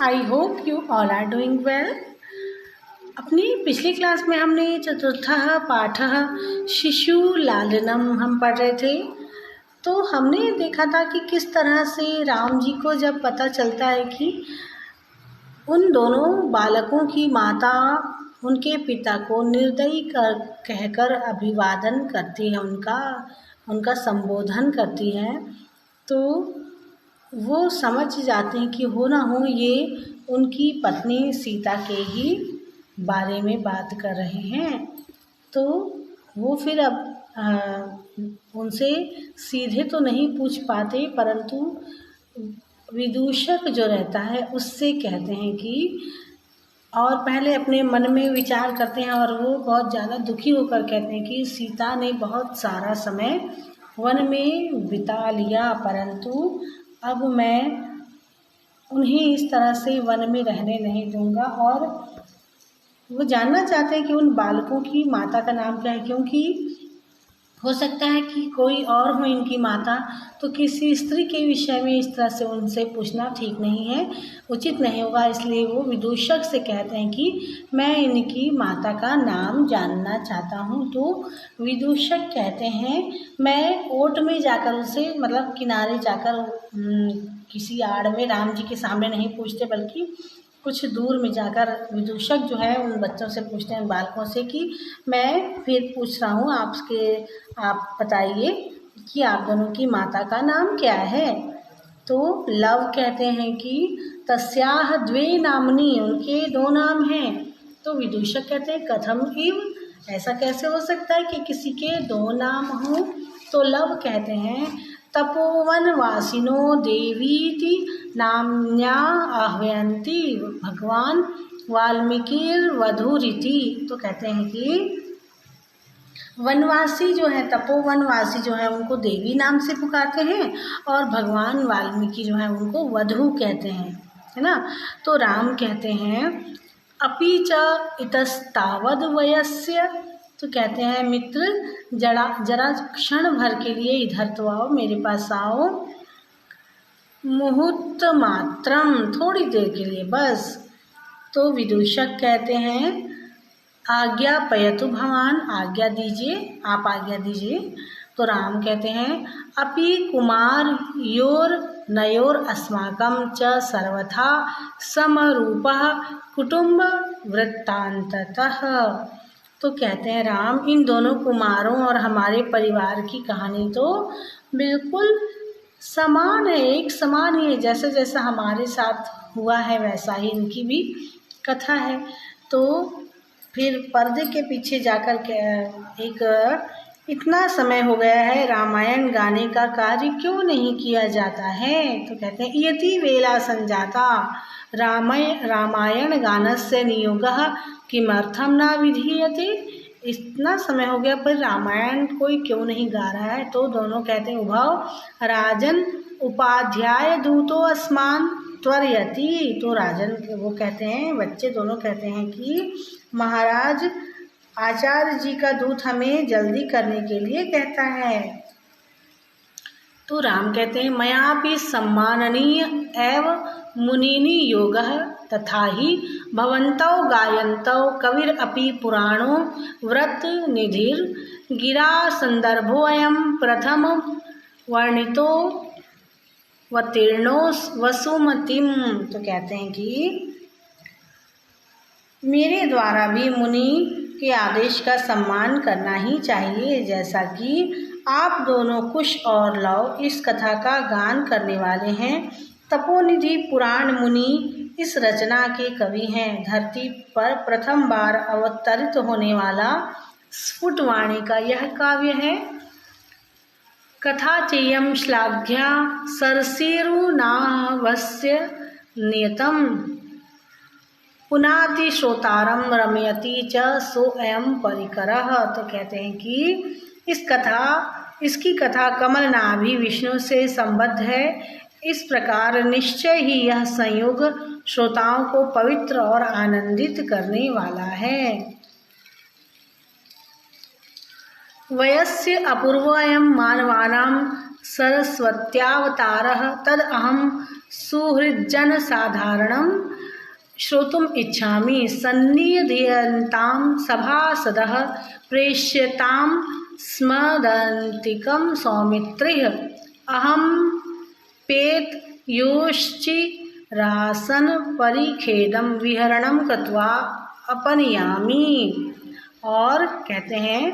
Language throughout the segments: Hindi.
I hope you all are doing well. अपनी पिछली क्लास में हमने चतुर्थः पाठः शिशु लालनम हम पढ़ रहे थे। तो हमने देखा था कि किस तरह से राम जी को जब पता चलता है कि उन दोनों बालकों की माता उनके पिता को निर्दयी कहकर अभिवादन करती है, उनका संबोधन करती है, तो वो समझ जाते हैं कि हो ना हो ये उनकी पत्नी सीता के ही बारे में बात कर रहे हैं। तो वो फिर अब उनसे सीधे तो नहीं पूछ पाते, परंतु विदूषक जो रहता है उससे कहते हैं कि, और पहले अपने मन में विचार करते हैं और वो बहुत ज़्यादा दुखी होकर कहते हैं कि सीता ने बहुत सारा समय वन में बिता लिया, परंतु अब मैं उन्हें इस तरह से वन में रहने नहीं दूंगा। और वो जानना चाहते हैं कि उन बालकों की माता का नाम क्या है, क्योंकि हो सकता है कि कोई और हो इनकी माता, तो किसी स्त्री के विषय में इस तरह से उनसे पूछना ठीक नहीं है, उचित नहीं होगा। इसलिए वो विदूषक से कहते हैं कि मैं इनकी माता का नाम जानना चाहता हूँ। तो विदूषक कहते हैं मैं ओट में जाकर उसे, मतलब किनारे जाकर, किसी आड़ में राम जी के सामने नहीं पूछते, बल्कि कुछ दूर में जाकर विदूषक जो है उन बच्चों से पूछते हैं, बालकों से, कि मैं फिर पूछ रहा हूँ आप बताइए कि आप दोनों की माता का नाम क्या है। तो लव कहते हैं कि तस्याह द्वे नामनी, उनके दो नाम हैं। तो विदूषक कहते हैं कथम इव, ऐसा कैसे हो सकता है कि किसी के दो नाम हों। तो लव कहते हैं तपोवन वासिनो देवीति नाम्न्या आह्वयन्ति भगवान वाल्मीकिर वधूरिति। तो कहते हैं कि वनवासी जो है, तपोवनवासी जो है, उनको देवी नाम से पुकारते हैं, और भगवान वाल्मीकि जो है उनको वधू कहते हैं, है ना। तो राम कहते हैं अपि च इतस्तावद वयस्य, तो कहते हैं मित्र जरा क्षण भर के लिए इधर तो आओ, मेरे पास आओ, मुहूर्त मात्रम, थोड़ी देर के लिए बस। तो विदूषक कहते हैं आज्ञा पयतु भवान, आज्ञा दीजिए, आप आज्ञा दीजिए। तो राम कहते हैं अपि कुमार योर नयोर अस्माकं च सर्वथा समरूपः कुटुंब वृत्तांततः। तो कहते हैं राम, इन दोनों कुमारों और हमारे परिवार की कहानी तो बिल्कुल समान है, एक समान ही है, जैसे जैसा हमारे साथ हुआ है वैसा ही इनकी भी कथा है। तो फिर पर्दे के पीछे जाकर एक इतना समय हो गया है, रामायण गाने का कार्य क्यों नहीं किया जाता है। तो कहते हैं यति वेला संजाता रामायण गानस्य नियोगः किमर्थम न विधीयते। इतना समय हो गया पर रामायण कोई क्यों नहीं गा रहा है। तो दोनों कहते हैं उभव राजन उपाध्याय दूतो अस्मान त्वरयति। तो राजन वो कहते हैं, बच्चे दोनों कहते हैं कि महाराज आचार्य जी का दूत हमें जल्दी करने के लिए कहता है। तो राम कहते हैं मया भी सम्माननीय एव मुनिनी योगः तथा ही भवन्तौ गायन्तौ कविर अपि पुराणो व्रत निधिर गिरा संदर्भो अयम प्रथम वर्णितो वतीर्णो वसुमतिम। तो कहते हैं कि मेरे द्वारा भी मुनि के आदेश का सम्मान करना ही चाहिए, जैसा कि आप दोनों कुश और लव इस कथा का गान करने वाले हैं। तपोनिधि पुराण मुनि इस रचना के कवि हैं। धरती पर प्रथम बार अवतरित होने वाला स्फुटवाणी का यह काव्य है। कथा चेयम श्लाघ्या सरसीरुनाभस्य नियतम पुनाति श्रोतारम रमयति च सो अयम परिकरः। तो कहते हैं कि इसकी कथा कमल नाभि विष्णु से संबद्ध है। इस प्रकार निश्चय ही यह संयोग श्रोताओं को पवित्र और आनंदित करने वाला है। वयस्य अपूर्वोऽयं मानवानां सरस्वत्यावतारः तदहं सुहृज्जनसाधारणं श्रोतुम् इच्छामि। सन्निधीयन्तां सभासदः प्रेष्यतां स्मदन्तिकं सौमित्रिः। अहं पेतयोश्चिरासन परिखेदं विहरणं कृत्वा अपनयामि। और कहते हैं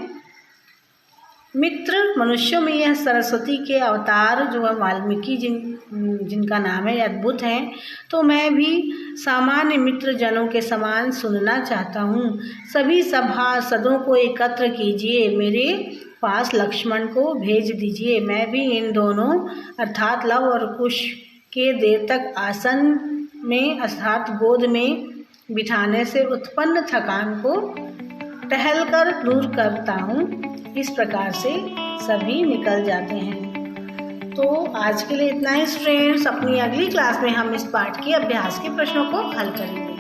मित्र, मनुष्यों में यह सरस्वती के अवतार जो है वाल्मीकि जिनका नाम है अद्भुत हैं, तो मैं भी सामान्य मित्र जनों के समान सुनना चाहता हूँ। सभी सभासदों को एकत्र कीजिए, मेरे पास लक्ष्मण को भेज दीजिए। मैं भी इन दोनों अर्थात लव और कुश के देर तक आसन में अर्थात गोद में बिठाने से उत्पन्न थकान को टहलकर दूर करता हूँ। इस प्रकार से सभी निकल जाते हैं। तो आज के लिए इतना ही स्टूडेंट्स। अपनी अगली क्लास में हम इस पाठ के अभ्यास के प्रश्नों को हल करेंगे।